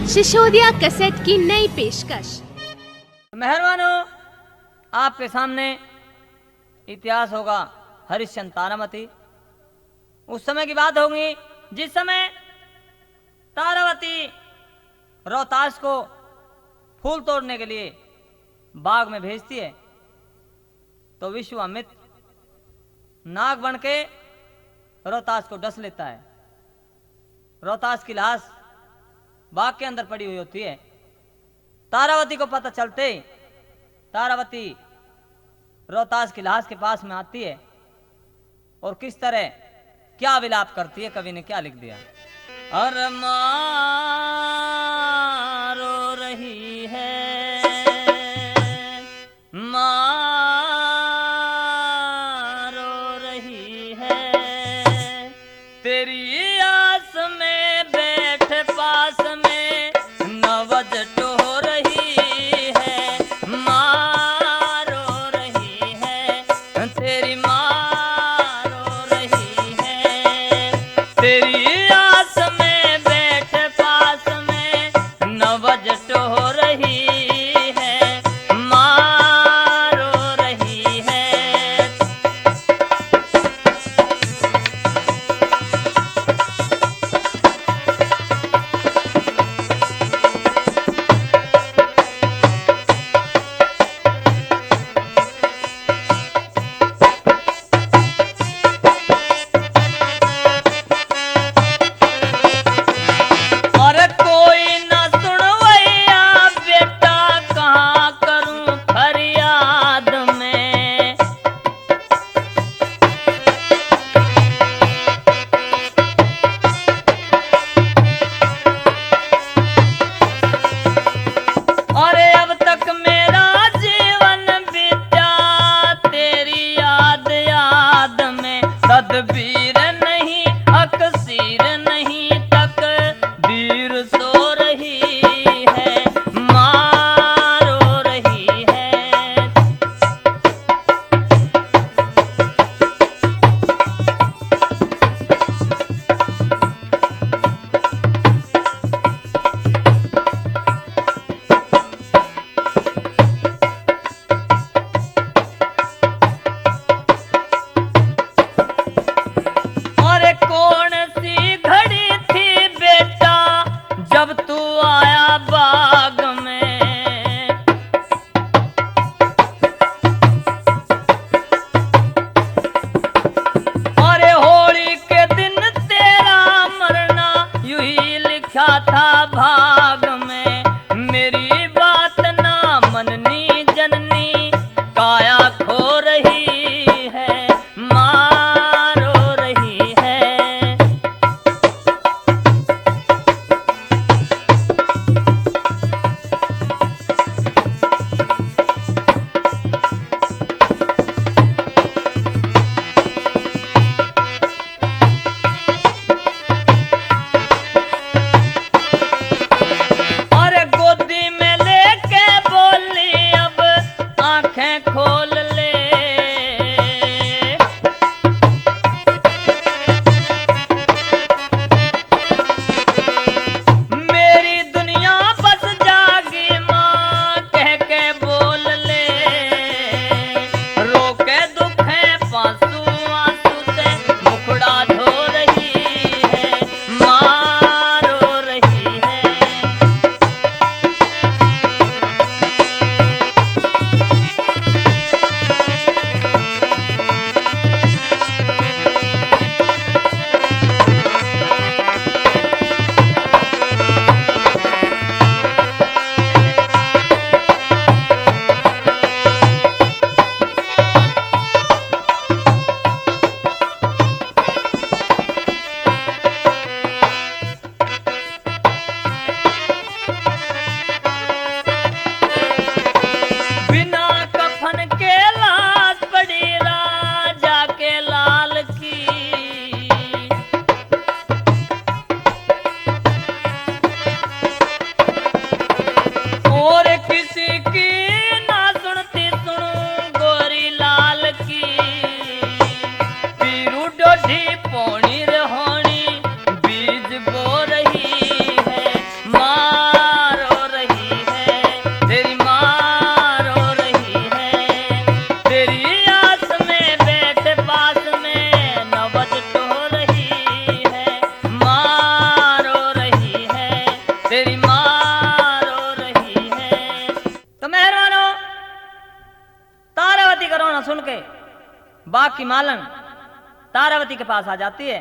Sisodia cassette की नई पेशकश। मेहरबानो, आपके सामने इतिहास होगा हरिश्चंद्र तारावती। उस समय की बात होगी जिस समय तारावती रोहतास को फूल तोड़ने के लिए बाग में भेजती है, तो विश्वामित्र नाग बन के रोहतास को डस लेता है। रोहतास की लाश बाग के अंदर पड़ी हुई होती है। तारावती को पता चलते ही तारावती रोहतास की लाश के पास में आती है और किस तरह क्या विलाप करती है, कवि ने क्या लिख दिया। अरे माँ रो रही है, माँ रो रही है, तेरी आस में बैठ पास में नवजट हो रही है, माँ रो रही है, तेरी माँ रो रही है, तेरी आस में बैठ पास में नवजट हो रही है, माँ रो रही है। और कोई न सुनवैया बेटा, कहाँ करूं फरियाद में। अरे अब तक मेरा जीवन बीता तेरी याद याद में, तदबीर नहीं अकसीर नहीं तकदीर सो रही है, माँ रो रही है। और कौन सी घड़ी थी बेटा जब तू आया बाग में। अरे होली के दिन तेरा मरना यूं ही लिखा था भाग में, मेरी बात ना मननी जननी काया खो रही है, माँ रो रही है। की मालन तारावती के पास आ जाती है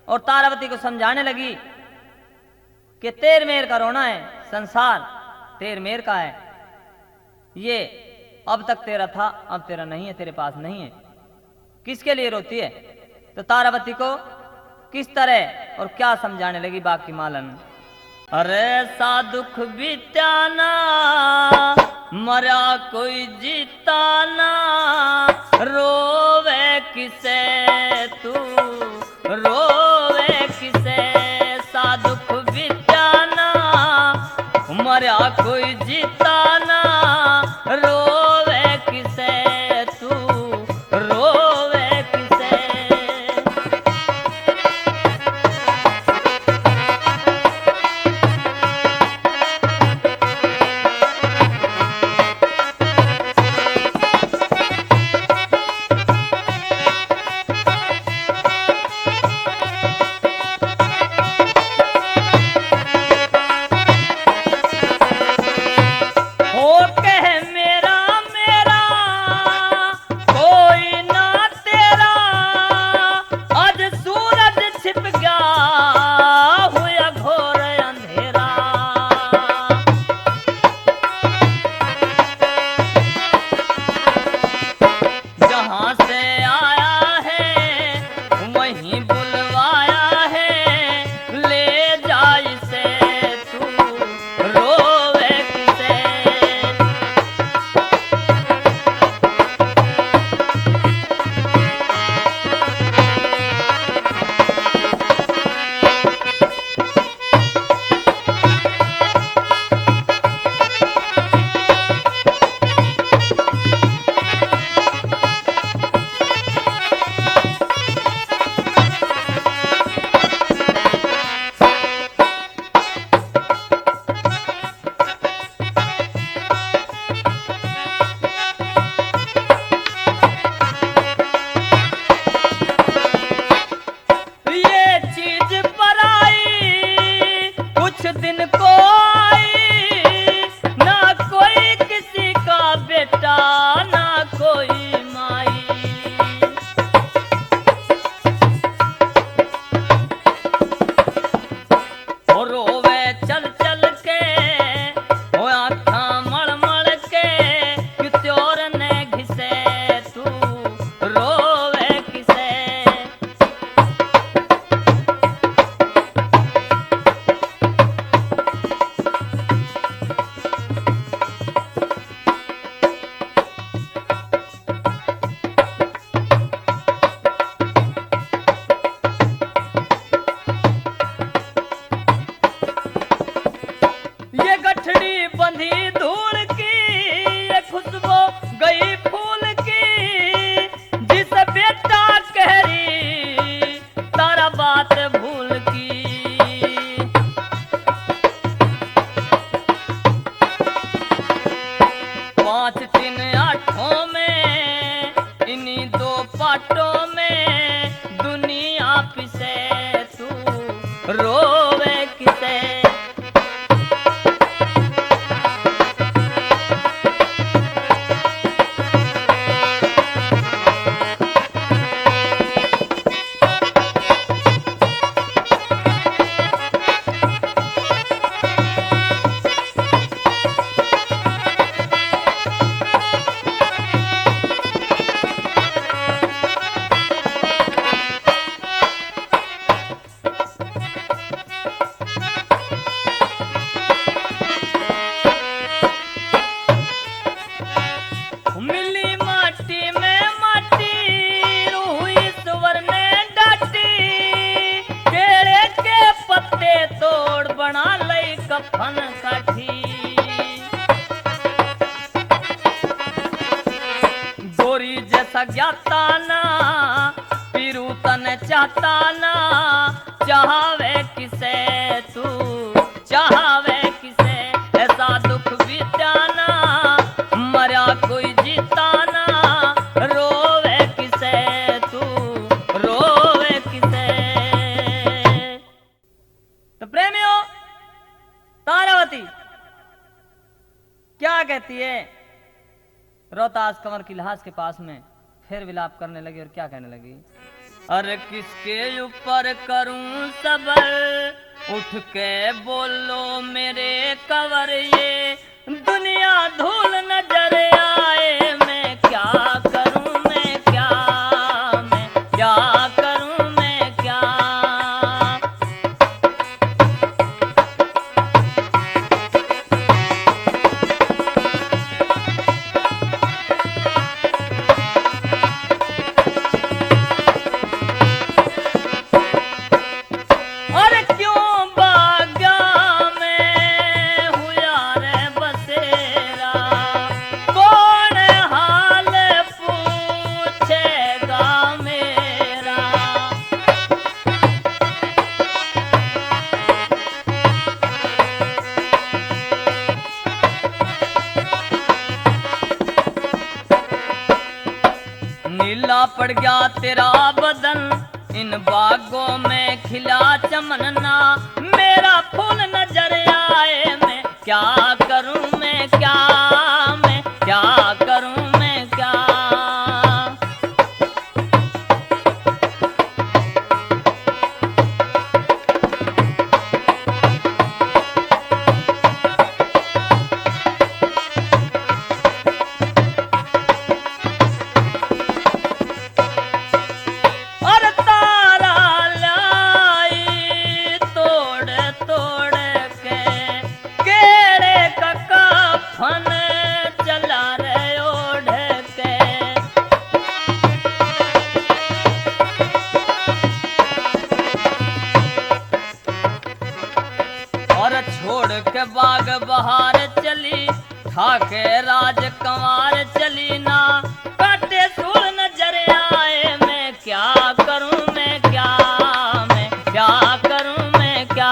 और तारावती को समझाने लगी कि तेर मेर का रोना है, संसार तेर मेर का है, ये अब तक तेरा था, अब तेरा नहीं है, तेरे पास नहीं है। किसके लिए रोती है? तो तारावती को किस तरह और क्या समझाने लगी बाग की मालन। अरे सा दुख बीत्याना, मरा कोई जीता ना, रोवे किसे तू, रोवे किसे, सा दुख बीत्याना, मरा कोई जीता ना, रोवे किसे तू, रोवे किसे। कफन काठी गोरी जैसा ज्ञाता ना पीरू तन चाहता ना चाहवे किसे तू चाहवे किसे ऐसा दुख बीता ना मरा कोई जीता ना रोवे किसे तू रोवे किसे। तो प्रेमियों तारावती क्या कहती है रोहतास कंवर की लाश के पास में फिर विलाप करने लगी और क्या कहने लगी? अरे किसके ऊपर करूं सबर, उठ के बोलो मेरे कवर, ये दुनिया धूल नजर आए, मैं क्या करूं, मैं क्या करूं, मैं क्या। नीला पड़ गया तेरा बदन, इन बागों में खिला चमन ना, मेरा फूल नजर आए, मैं क्या करूं, मैं क्या करूं, मैं क्या। छोड़ के बाग बहार चली, खाके राज कंवार चली ना, काटे सूल नजर आए, मैं क्या करूं, मैं क्या करूं, मैं क्या।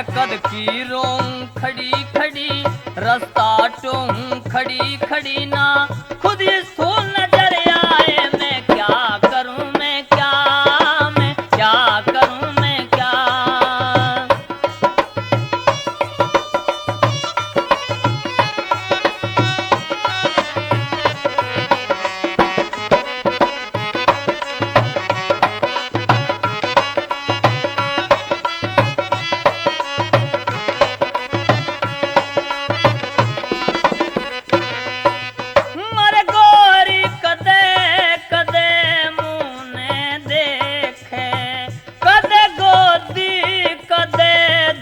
कद की रों खड़ी खड़ी, रास्ता टों खड़ी खड़ी ना, खुद ही स्थूल नजर आए, मैं क्या करूं, मैं क्या करूं, मैं क्या।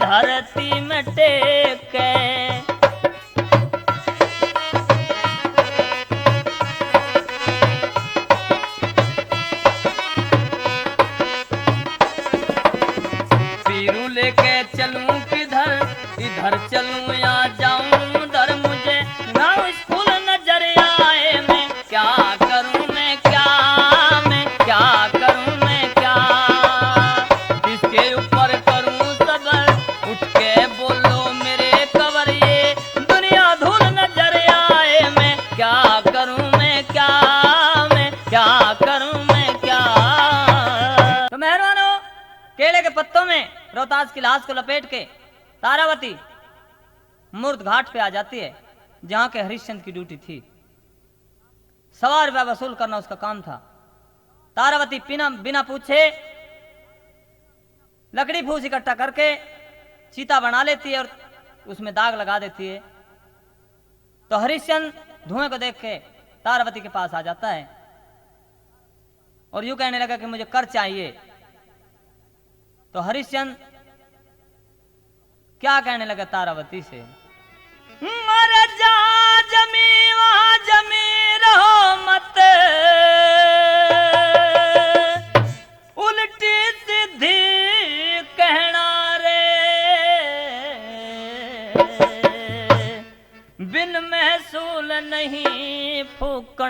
धरती में टेके पीरू लेके चलूं किधर, इधर चलूं या जाऊं उधर, मुझे ना स्कूल नजर आए, मैं क्या करूं, मैं क्या करूं, मैं क्या। किसके ऊपर करूं सबर, उठ के बोलो मेरे कवर, ये दुनिया धूल नजर आए, मैं क्या करूं, मैं क्या करूं, मैं क्या। तो मेहरबानो, केले के पत्तों में रोहतास की लाश को लपेट के तारावती मूर्त घाट पे आ जाती है, जहां के हरिश्चंद्र की ड्यूटी थी। 1.25 रुपया वसूल करना उसका काम था। तारावती बिना पूछे लकड़ी फूस इकट्ठा करके चीता बना लेती है और उसमें दाग लगा देती है। तो हरिश्चंद्र धुएं को देख के तारावती के पास आ जाता है और यूं कहने लगा कि मुझे कर चाहिए। तो हरिश्चंद्र क्या कहने लगा तारावती से, मर जा जमी वहां जमी रहो मत, उल्टी सीधी कहना रे,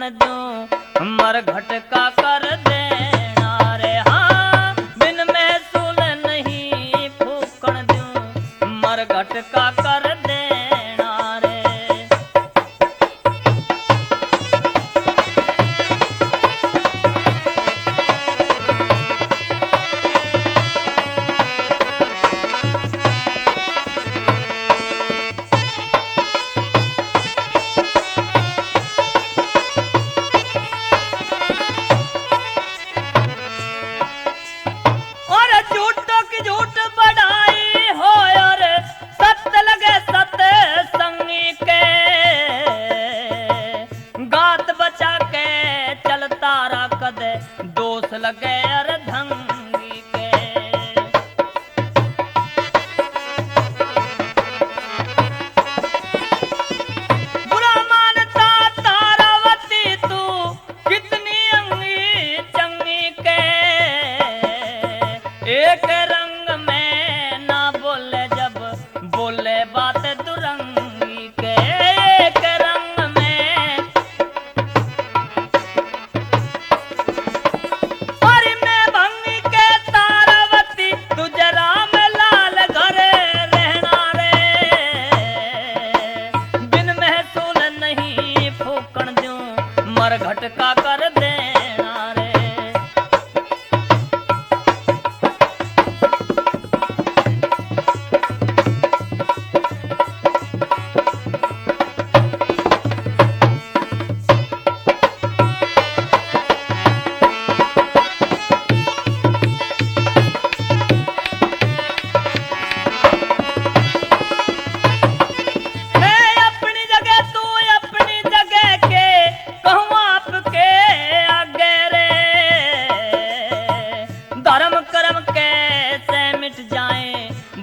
फूकण दूं मर घटका कर देना रे। हाँ बिन महसूल नहीं फूकण दूं मर घटका कर देना रे। दोष लगे अर्धंगी के बुरा मानता तारावती तू कितनी अंगी चंगी के। एक रंग में ना बोले जब बोले बात दुरंगी के। एक रंग में मर घटका कर देना रे।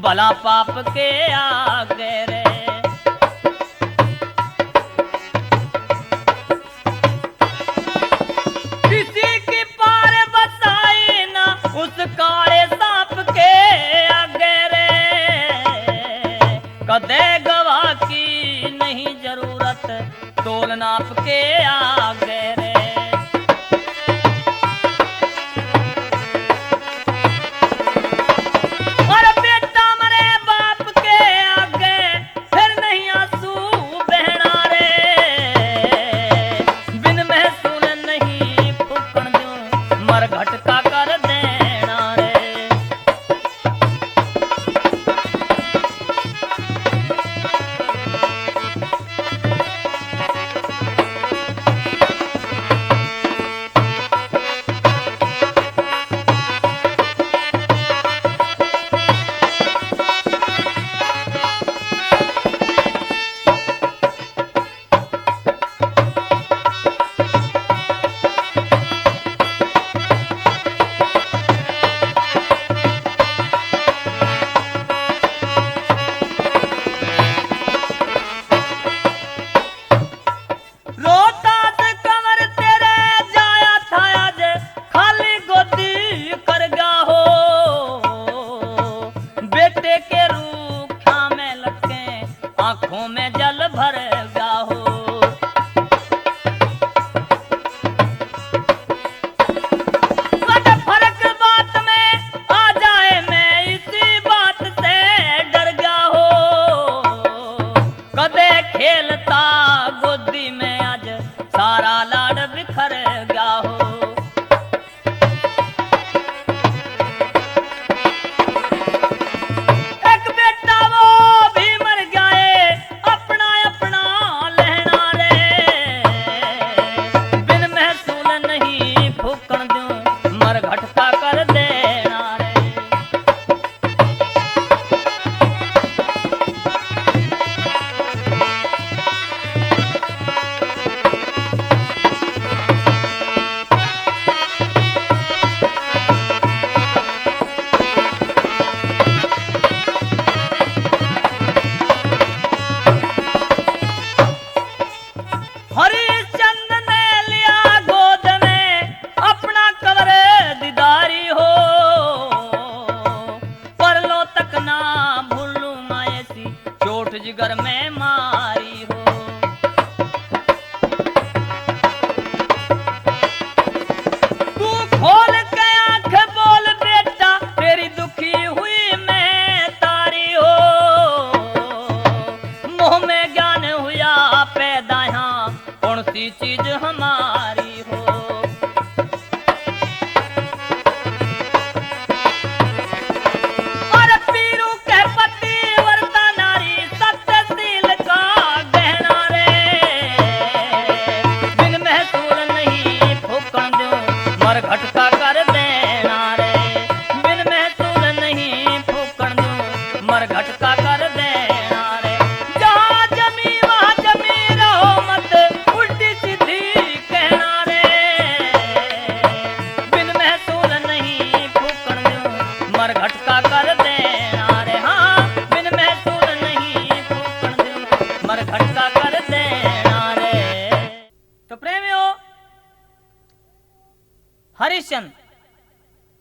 भला पाप के आगे रे। किसी की पार बताई ना उस काले सांप के आगे रे। कदे गवाह की नहीं जरूरत तोल नाप के आगे रे। घटका कर देना रे।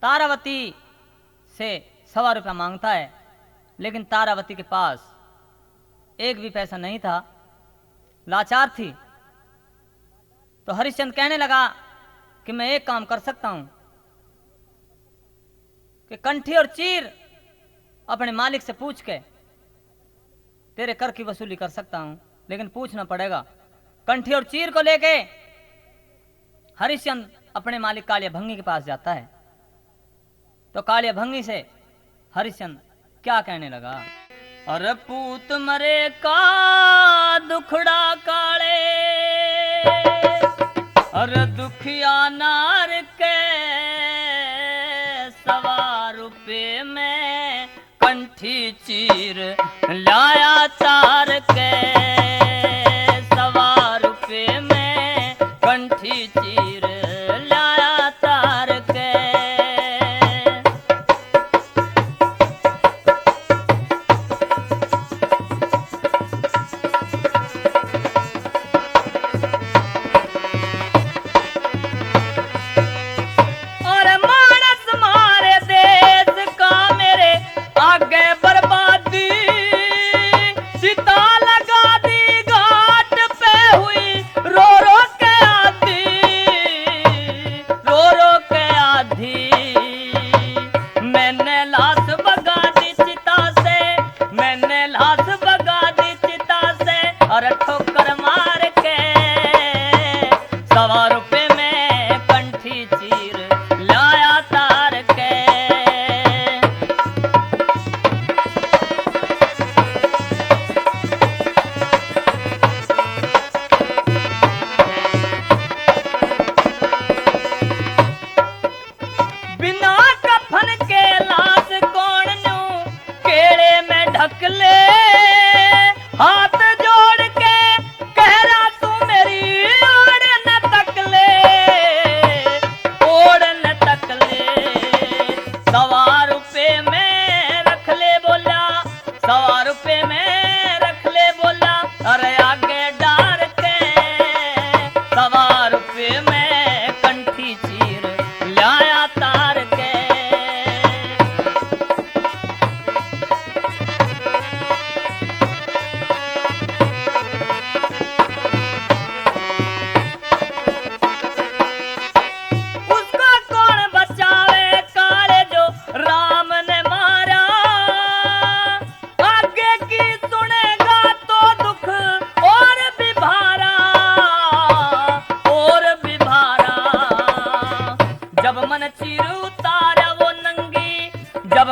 तारावती से 1.25 रुपया मांगता है, लेकिन तारावती के पास एक भी पैसा नहीं था, लाचार थी। तो हरिश्चंद्र कहने लगा कि मैं एक काम कर सकता हूं कि कंठी और चीर अपने मालिक से पूछ के तेरे कर की वसूली कर सकता हूं, लेकिन पूछना पड़ेगा। कंठी और चीर को लेके हरिश्चंद्र अपने मालिक कालिया भंगी के पास जाता है। तो कालिया भंगी से हरिश्चंद्र क्या कहने लगा? अरे पूत मरे का दुखड़ा काले, अरे दुखिया नार के 1.25 रुपये में कंठी चीर लाया तार के। 1.25 रुपये में कंठी चीर लाया तार के।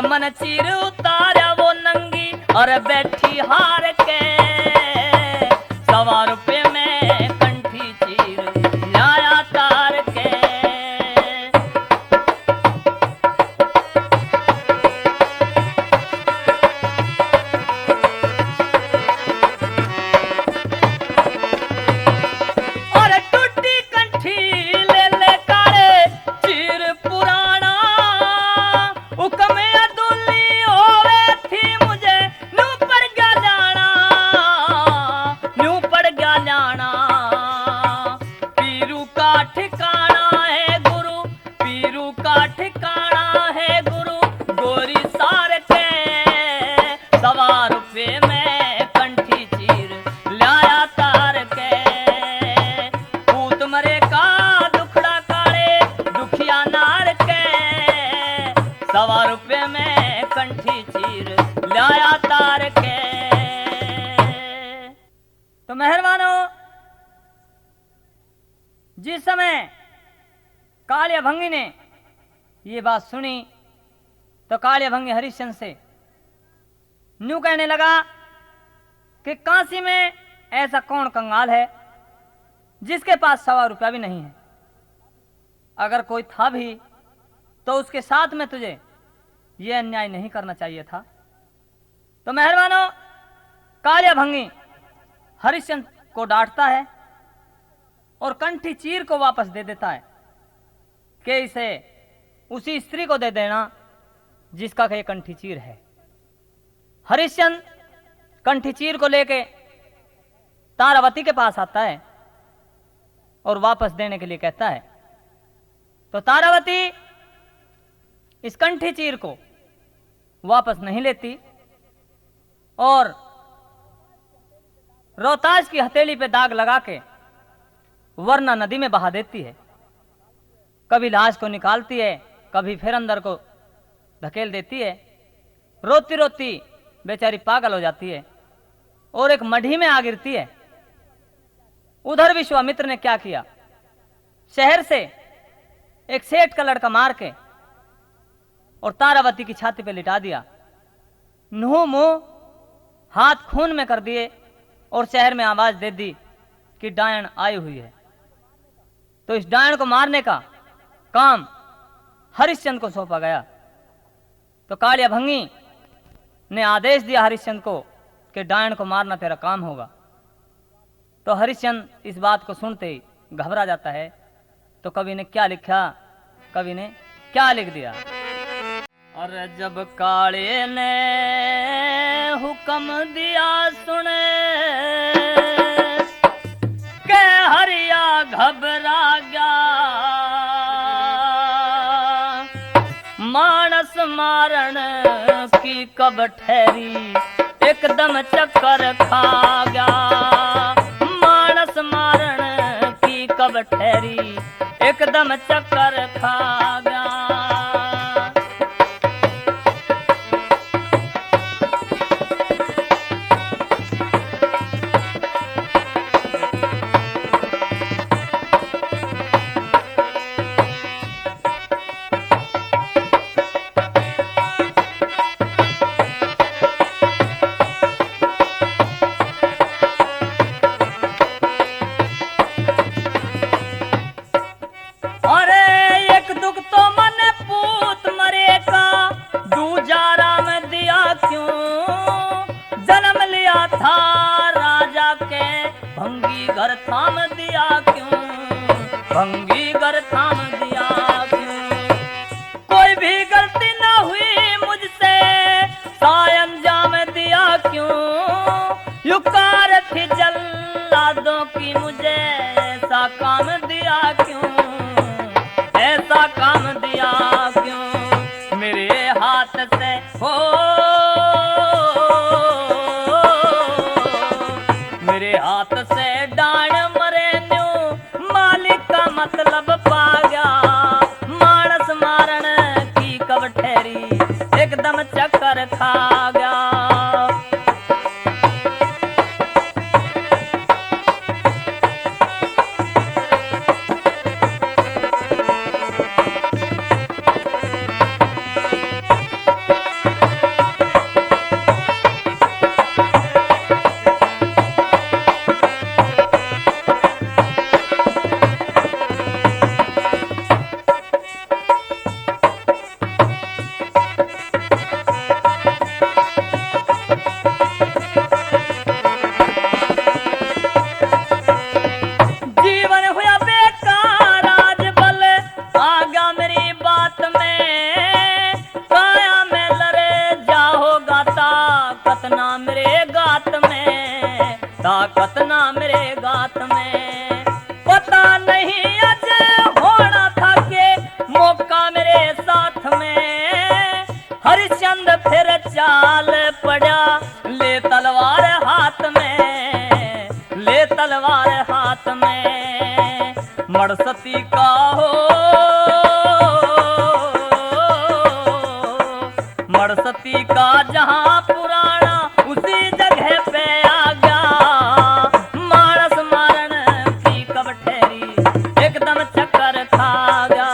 मन चीर उतारा वो नंगी और बैठी हार के 1.25 रुपये में कंठी चीर लाया तार के। और टूटी कंठी ले ले काले चीर पुराना हुक्म तो मेहरबानो, जिस समय कालिया भंगी ने ये बात सुनी तो कालिया भंगी हरिश्चंद्र से न्यू कहने लगा कि काशी में ऐसा कौन कंगाल है जिसके पास 1.25 रुपया भी नहीं है। अगर कोई था भी तो उसके साथ में तुझे ये अन्याय नहीं करना चाहिए था। तो मेहरबानो, कालिया भंगी हरिश्चंद्र को डांटता है और कंठी चीर को वापस दे देता है कि इसे उसी स्त्री को दे देना जिसका ये कंठी चीर है। हरिश्चंद्र कंठी चीर को लेके तारावती के पास आता है और वापस देने के लिए कहता है। तो तारावती इस कंठी चीर को वापस नहीं लेती और रोहतास की हथेली पे दाग लगा के वरना नदी में बहा देती है। कभी लाश को निकालती है, कभी फिर अंदर को धकेल देती है। रोती रोती बेचारी पागल हो जाती है और एक मढ़ी में आ गिरती है। उधर विश्वामित्र ने क्या किया, शहर से एक सेठ का लड़का मार के और तारावती की छाती पे लिटा दिया। मुंह मुंह हाथ खून में कर दिए और शहर में आवाज दे दी कि डायन आई हुई है। तो इस डायन को मारने का काम हरिश्चंद्र को सौंपा गया। तो कालिया भंगी ने आदेश दिया हरिश्चंद्र को कि डायन को मारना तेरा काम होगा। तो हरिश्चंद्र इस बात को सुनते ही घबरा जाता है। तो कवि ने क्या लिखा, कवि ने क्या लिख दिया। अरे जब काले ने हुक्म दिया सुने के हरिया घबरा गया, मानस मारण की कब ठहरी एकदम चक्कर खा गया। मानस मारण की कब ठहरी एकदम चक्कर खा गया। भंगी घर थाम दिया क्यों, कोई भी गलती ना हुई मुझसे, साय अंजाम दिया क्यों, युकार थी जल्लादों की मुझे ऐसा काम दिया क्यों, ऐसा काम दिया क्यों, मेरे हाथ से हो मेरे हाथ से डांड मरे न्यू मालिक का मतलब पा गया। मानस मारण की कब ठहरी एकदम चक्कर खा गया। ताकत ना मेरे गात में, पता नहीं आज होना था के मौका मेरे साथ में। हरिश्चंद्र फिर चाल पड़ा ले तलवार हाथ में, ले तलवार हाथ में। मड़सती का हो मड़सती का जहां पुराना उसी जगह पे आ गया। एकदम चक्कर खा गया।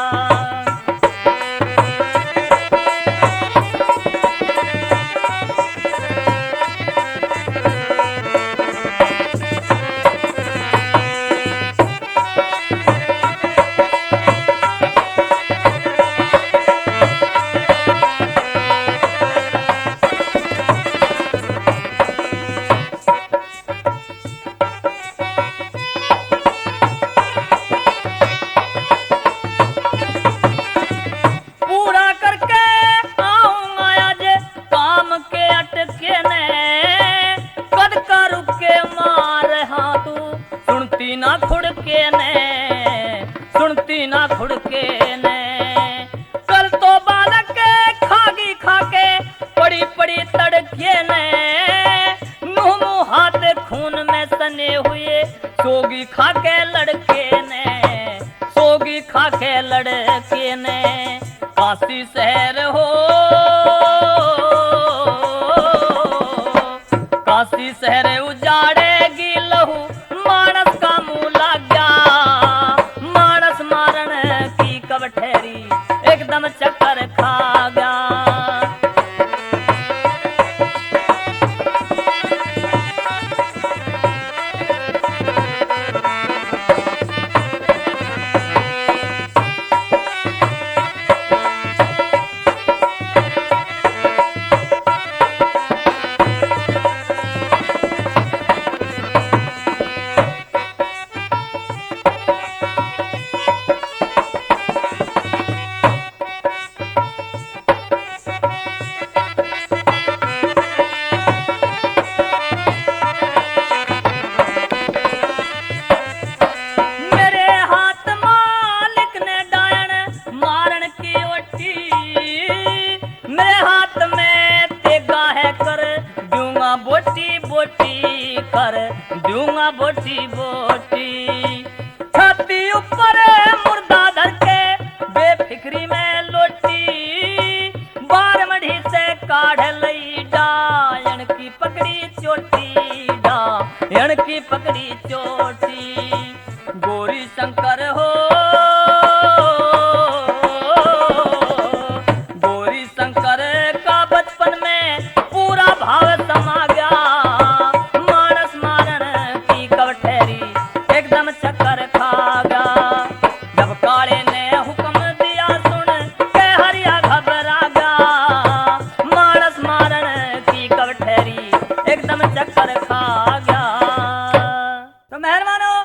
काशी शहर हो, काशी शहर उजाड़ेगी लहू, मानस का मुंह लग गया, मानस मारन की कब ठहरी, एकदम चक्कर खा गया। बोटी बोटी कर दूंगा बोटी बोटी, छाती ऊपर मुर्दा धर के बेफिक्री में लोटी, बार मढ़ी से काढ़ लई डायन की पकड़ी चोटी, डायन की पकड़ी चोटी। गौरी शंकर हो, गौरी शंकर का बचपन में पूरा भाव समा गया, मानस मारन की कब ठहरी, एकदम चक्कर खा गया। जब काले ने हुक्म दिया सुन के हरिया घबरा गया, मानस मारन की कब ठहरी, एकदम चक्कर खा गया। तो मेहरबानों,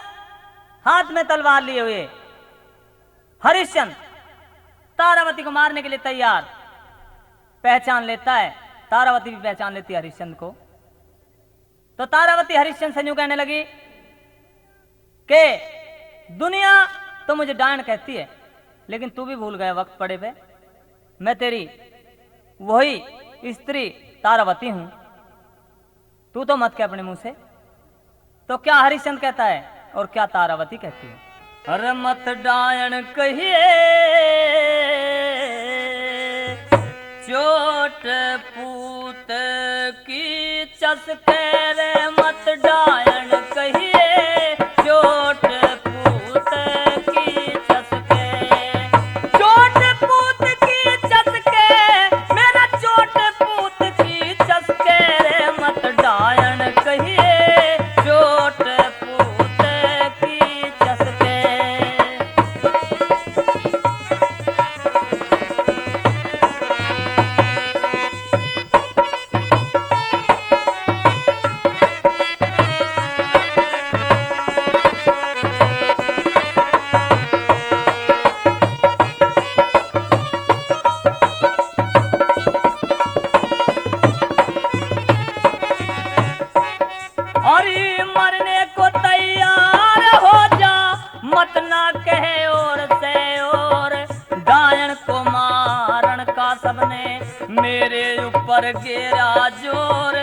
हाथ में तलवार लिए हुए हरिश्चंद्र तारावती को मारने के लिए तैयार, पहचान लेता है, तारावती भी पहचान लेती है हरिश्चंद्र को। तो तारावती हरिश्चंद्र से यूं कहने लगी कि दुनिया तो मुझे डायन कहती है, लेकिन तू भी भूल गया वक्त पड़े पे, मैं तेरी वही स्त्री तारावती हूं, तू तो मत कह अपने मुंह से। तो क्या हरिश्चंद्र कहता है और क्या तारावती कहती है? अरे मत डायन कहिए, चोट पूत की चसके रे, मत डायन कहिए, चोट पूत की चसके, चोट पूत की चसके, मेरा चोट पूत की चसके रे, मत डायन कहिए, चोट पूत की चसके। अरे मरने को तैयार हो जा, मत ना कहे और से और, डायन को मारन का सबने मेरे ऊपर गिरा जोर,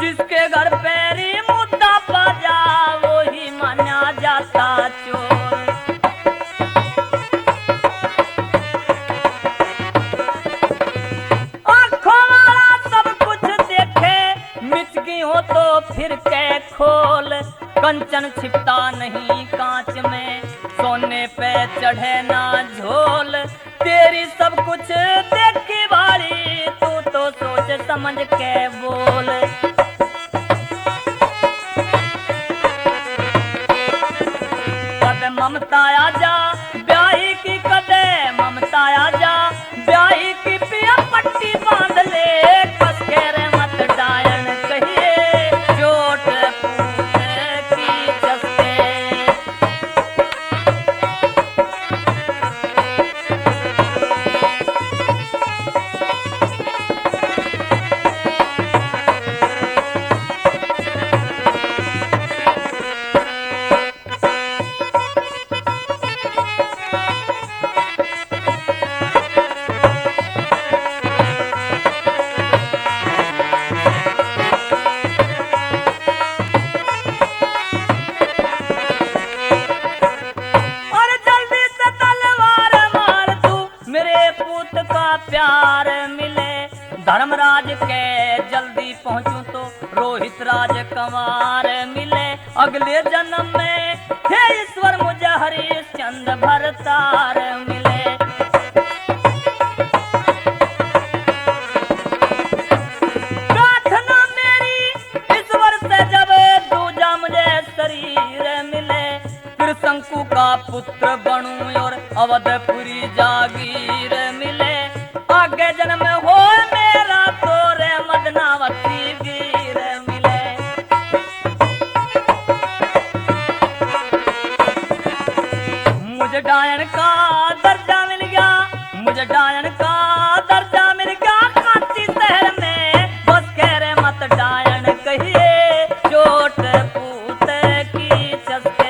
जिसके घर पैरी मुद्दा बाजा वही माना जाता चोर। आँखों वाला सब कुछ देखे, मिचगी हो तो फिर के खोल, कंचन छिपता नहीं कांच में, सोने पे चढ़े ना झोल, तेरी सब कुछ देखी बारी, तू तो सोच समझ के बोल। कद ममता आजा ब्याही की, कदे ममता आजा ब्याही की, पिया पट्टी बांध ले कस के रे, मत डायन कहिए, चोट पूत की चसके। प्यार मिले। धर्मराज के जल्दी पहुंचूं तो रोहित राजकुमार मिले। अगले जन्म में हे ईश्वर मुझे हरिश्चंद्र भरतार मिले। प्रार्थना मेरी ईश्वर से जब दूजा मुझे शरीर मिले। फिर शंकु का पुत्र बनूं और अवधपुरी जागीर मिले। आगे जन्म हो मेरा तोरे मदनावती वीर मिले। मुझे डायन का दर्जा मिल गया, मुझे डायन का दर्जा मिल गया। कांची शहर में बस कह रहे मत डायन कहिए, चोट पूत की चस्के।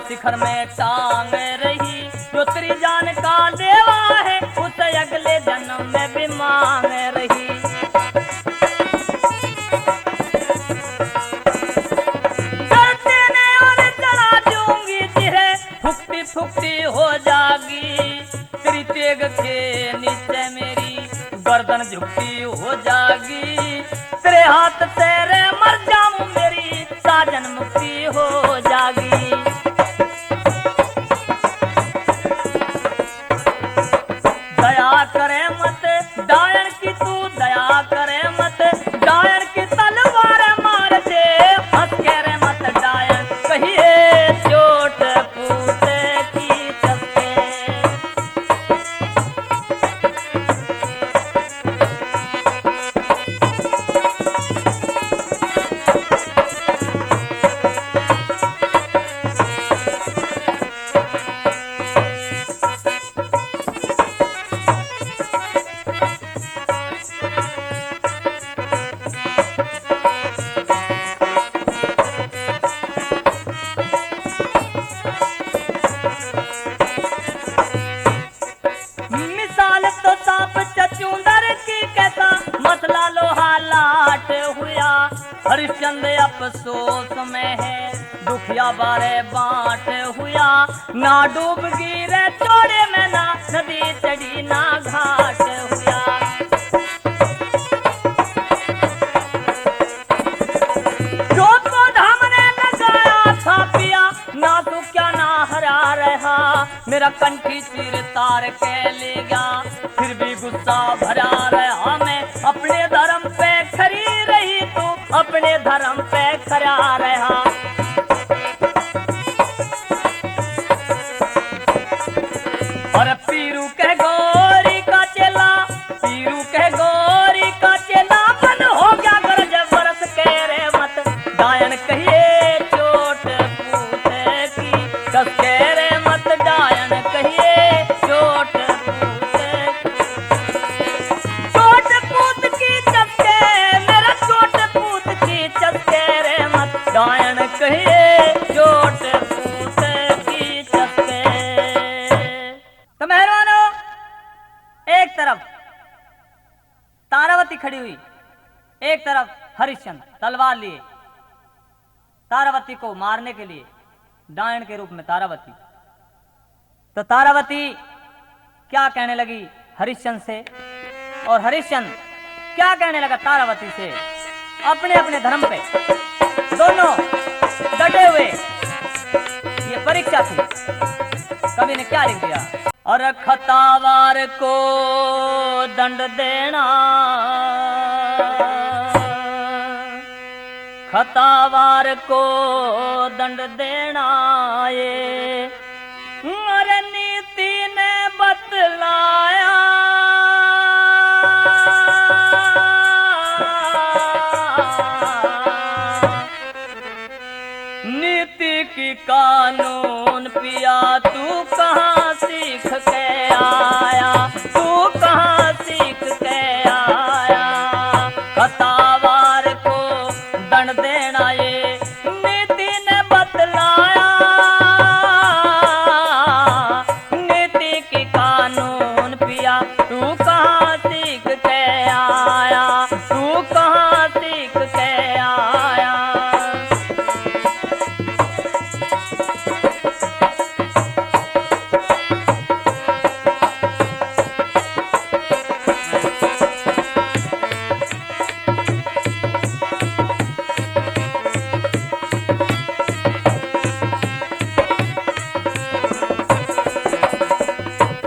शिखर में टांग रही। जो तेरी जान का देवा है उसे अगले जन्म में भी मांग रही। चढ़ते ने और चढ़ा दूंगी जिहे, फुकती फुकती हो जागी। तेरी तेग के नीचे मेरी गर्दन झुकती हो जागी। तेरे हाथ तेरे मर जाऊं मेरी साजन मुक्ति हो जागी। करे मत डायन की तू दया करे मत डायन की तलवार मार दे। हंस के रे मत डायन कहिए, चोट पूत की चस्के। हरिश्चंद्र अफसोस में है दुखिया बारे बाट हुआ। ना डूब गिरे चोरे में ना नदी चढ़ी ना घाट हुआ। जो तो हमने लगाया था पिया ना तू क्या ना हरा रहा। मेरा कंठी सिर तार के ले गया फिर भी गुस्सा भरा रहा। मैं अपने धर्म पे खरी रही तू अपने धर्म पे खरा रहा। और पीरू कह गौरी का चेला, पीरू कह गौरी का चेला बन हो गया गरज बरस के रे मत डायन कहिए, चोट पूत की कस के रे मत डायन कहिए, चोट पूत की चस्के। मेरा चोट पूत की चस्के रे मत डायन कहिए, चोट पूत की चस्के। तो मेहरबानो, एक तरफ तारावती खड़ी हुई, एक तरफ हरिश्चंद्र तलवार लिए तारावती को मारने के लिए, डायन के रूप में तारावती। तो तारावती क्या कहने लगी हरिश्चंद्र से और हरिश्चंद्र क्या कहने लगा तारावती से। अपने अपने धर्म पे दोनों डटे हुए, ये परीक्षा थी। कवि ने क्या लिख दिया, और खतावार को दंड देना, खतावार को दंड देना ये अरे नीति ने बतलाया। नीति की कानून पिया तू कहाँ सीख के आया, तू कहाँ सीख के आया। खतावार को दंड देना ये नीति ने बतलाया, नीति की कानून पिया तू कहाँ सीख के आया, तू कहाँ सीख के आया।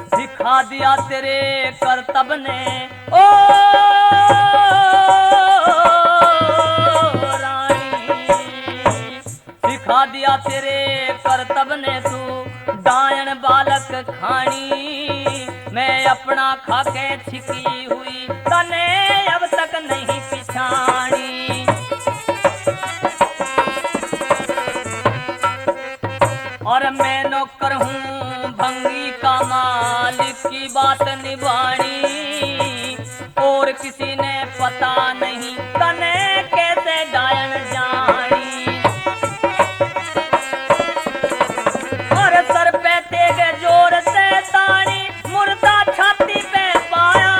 सिखा दिया तेरे करतब ने ओ रानी, सिखा दिया तेरे करतब ने तू डायन बालक खानी। मैं अपना खाके छिकी हुई तने अब तक नहीं पिछानी। और मैं नौकर हूँ भंगी का मालिक की बात निभानी। और किसी ने पता नहीं तने कैसे डायन जानी। और सर पे तेगे जोर से ताड़ी मुर्दा छाती पे पाया।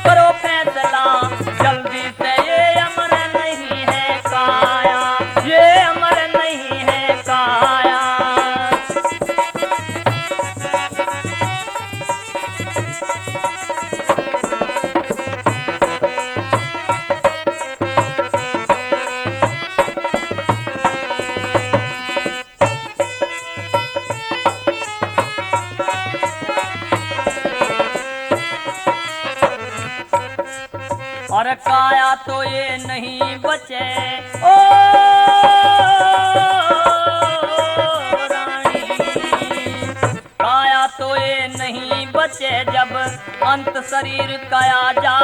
करो फैसला जल्दी से ये अमर नहीं है काया, ये अमर नहीं है काया। और काया तो ये नहीं बचे ओ रानी, काया तो ये नहीं बचे जब अंत शरीर काया जा।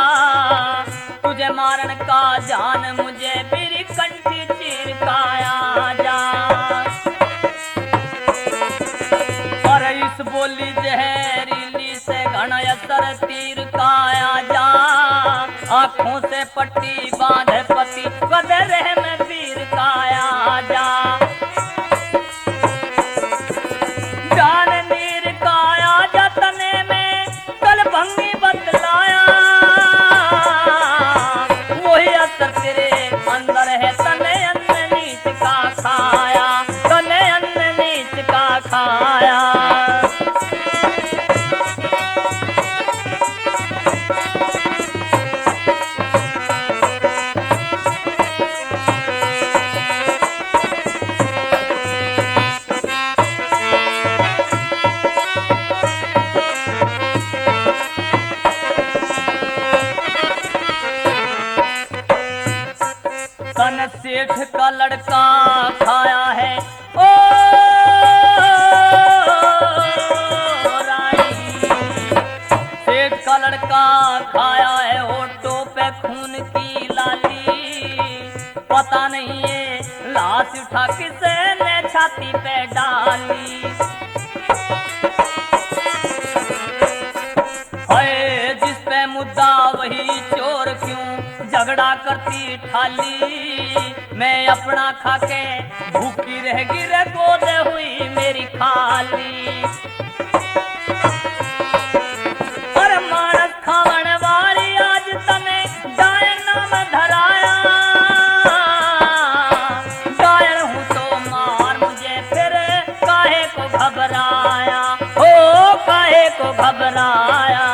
तुझे मारन का जान मुझे मेरी कंठी चीर काया जा। और इस बोली जहरीली से घना असर तीर काया जा। आँखों से पट्टी बांधे पति कदर में वीर काया जा। जान नीर काया जा तने में कल भंगी बतलाया। वही असर तेरे अंदर है तने अन्न नीच का खाया, तने अन्न नीच का खाया। तन सेठ का लड़का खाया है ओ रानी, सेठ का लड़का खाया है होठों पे खून की लाली। पता नहीं ये लाश उठा किसे ने छाती पे डाली। हाय जिस पे मुद्दा वही चोर क्यों झगड़ा करती ठाली। मैं अपना खाके भूखी रहेगी रे गोद हुई मेरी खाली। और मानस खावन वाली आज तने डायन नाम धराया। डायन हूँ तो मार मुझे फिर काहे को घबराया, ओ काहे को घबराया।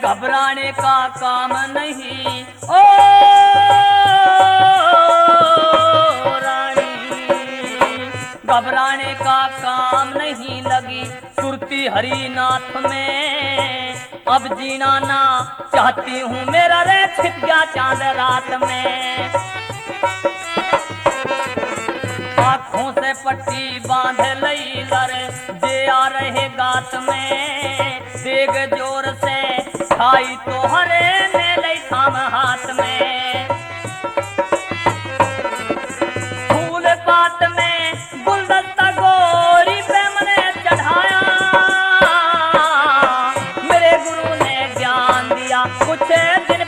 घबराने का काम नहीं ओ रानी, घबराने का काम नहीं लगी सुरती हरिनाथ में। अब जीना ना चाहती हूँ मेरा रे छिप गया चांद रात में। आँखों से पट्टी बांध लई लरे जे आ रहे गात में। देग जोर से खाई तो हरे ने लई थाम हाथ में। फूल पात में गुलदस्ता गोरी पे मैंने चढ़ाया। मेरे गुरु ने ज्ञान दिया कुछ दिन